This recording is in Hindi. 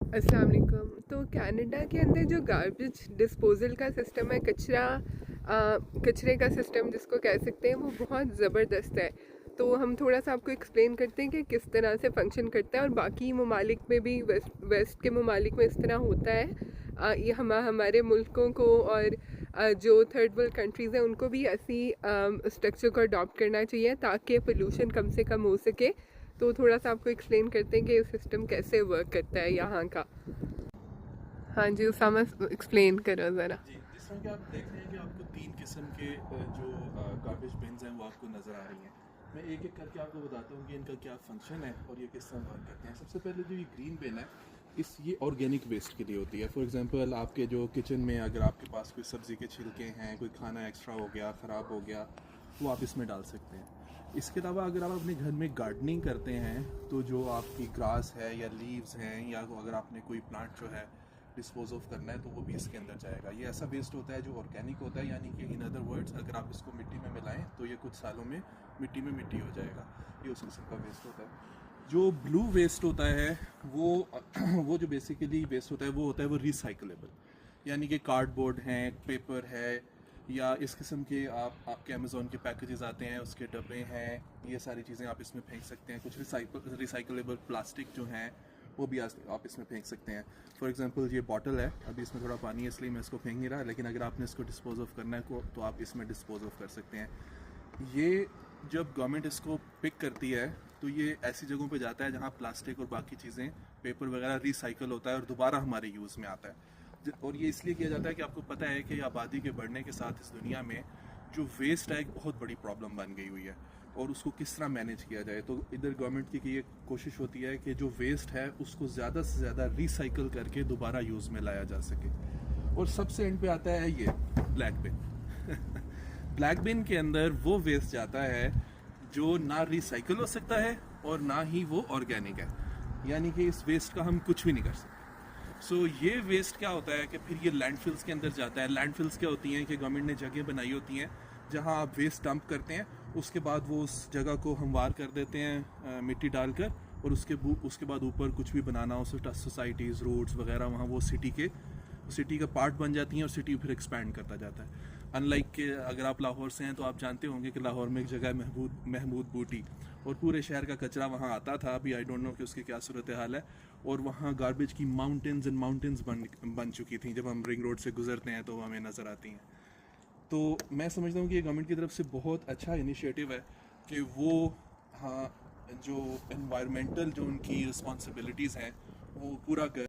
अस्सलाम वालेकुम। तो कनाडा के अंदर जो गार्बेज डिस्पोजल का सिस्टम है, कचरे का सिस्टम जिसको कह सकते हैं, वो बहुत ज़बरदस्त है। तो हम थोड़ा सा आपको एक्सप्लेन करते हैं कि किस तरह से फंक्शन करता है, और बाकी ममालिक में भी, वेस्ट के ममालिक में इस तरह होता है। ये हमारे मुल्कों को और जो थर्ड वर्ल्ड कंट्रीज़ हैं उनको भी ऐसी स्ट्रक्चर को अडॉप्ट करना चाहिए ताकि पोल्यूशन कम से कम हो सके। तो थोड़ा सा आपको एक्सप्लेन करते हैं कि ये सिस्टम कैसे वर्क करता है यहाँ का। हाँ जी, उसामा, एक्सप्लेन करो ज़रा। जी, जिस तरह कि आप देख रहे हैं कि आपको 3 किस्म के जो गार्बेज बिन्स हैं वो आपको नज़र आ रही हैं। मैं एक-एक करके आपको बताता हूँ कि इनका क्या फ़ंक्शन है और ये किस तरह वर्क करते हैं। सबसे पहले जो ये ग्रीन बिन है, ये ऑर्गेनिक वेस्ट के लिए होती है। फॉर एग्ज़ाम्पल आपके जो किचन में अगर आपके पास कोई सब्ज़ी के छिलके हैं, कोई खाना एक्स्ट्रा हो गया, ख़राब हो गया, वो आप इसमें डाल सकते हैं। इसके अलावा अगर आप अपने घर में गार्डनिंग करते हैं, तो जो आपकी ग्रास है या लीव्स हैं, या अगर आपने कोई प्लांट जो है डिस्पोज ऑफ करना है, तो वो भी इसके अंदर जाएगा। ये ऐसा वेस्ट होता है जो ऑर्गेनिक होता है, यानी कि इन अदर वर्ड्स अगर आप इसको मिट्टी में मिलाएं तो ये कुछ सालों में मिट्टी में मिट्टी हो जाएगा। ये उस किस्म का वेस्ट होता है। जो ब्लू वेस्ट होता है वो वो जो बेसिकली वेस्ट होता है वो रिसाइकलेबल, यानी कि कार्डबोर्ड है, पेपर है, या इस किस्म के आपके अमेज़ोन के पैकेजेस आते हैं, उसके डब्बे हैं, ये सारी चीज़ें आप इसमें फेंक सकते हैं। कुछ रिसाइकलेबल प्लास्टिक जो हैं वो भी आप इसमें फेंक सकते हैं। फॉर एग्जांपल ये बॉटल है, अभी इसमें थोड़ा पानी है इसलिए मैं इसको फेंक नहीं रहा, लेकिन अगर आपने इसको डिस्पोज ऑफ करना है तो आप इसमें डिस्पोज ऑफ कर सकते हैं। ये जब गवर्नमेंट इसको पिक करती है तो ये ऐसी जगहों पे जाता है जहाँ प्लास्टिक और बाकी चीज़ें, पेपर वगैरह रिसाइकल होता है और दोबारा हमारे यूज़ में आता है। और ये इसलिए किया जाता है कि आपको पता है कि आबादी के बढ़ने के साथ इस दुनिया में जो वेस्ट है एक बहुत बड़ी प्रॉब्लम बन गई हुई है, और उसको किस तरह मैनेज किया जाए। तो इधर गवर्नमेंट की ये कोशिश होती है कि जो वेस्ट है उसको ज़्यादा से ज़्यादा रिसाइकल करके दोबारा यूज़ में लाया जा सके। और सबसे एंड पे आता है ये ब्लैक बिन। ब्लैक बिन के अंदर वो वेस्ट जाता है जो ना रिसाइकल हो सकता है और ना ही वो ऑर्गेनिक है, यानी कि इस वेस्ट का हम कुछ भी नहीं कर सकते। ये वेस्ट क्या होता है कि फिर ये लैंडफिल्स के अंदर जाता है। लैंडफिल्स क्या होती हैं कि गवर्नमेंट ने जगह बनाई होती हैं जहां आप वेस्ट डंप करते हैं, उसके बाद वो उस जगह को हमवार कर देते हैं मिट्टी डालकर, और उसके बाद ऊपर कुछ भी बनाना हो, सोसाइटीज़, रोड्स वगैरह, वहाँ वो सिटी का पार्ट बन जाती हैं और सिटी फिर एक्सपैंड करता जाता है। अनलाइक के अगर आप लाहौर से हैं तो आप जानते होंगे कि लाहौर में एक जगह है महमूद बूटी, और पूरे शहर का कचरा वहाँ आता था। अभी आई डोंट नो कि उसकी क्या सूरत हाल है, और वहाँ गार्बेज की माउंटेन्स एंड माउंटेन्स बन चुकी थी। जब हम रिंग रोड से गुजरते हैं तो हमें नज़र आती हैं। तो मैं समझता हूँ कि ये गवर्नमेंट की तरफ से बहुत अच्छा इनिशिएटिव है कि वो, हाँ, जो एनवायरमेंटल जो उनकी रिस्पॉन्सिबिलिटीज़ हैं वो पूरा कर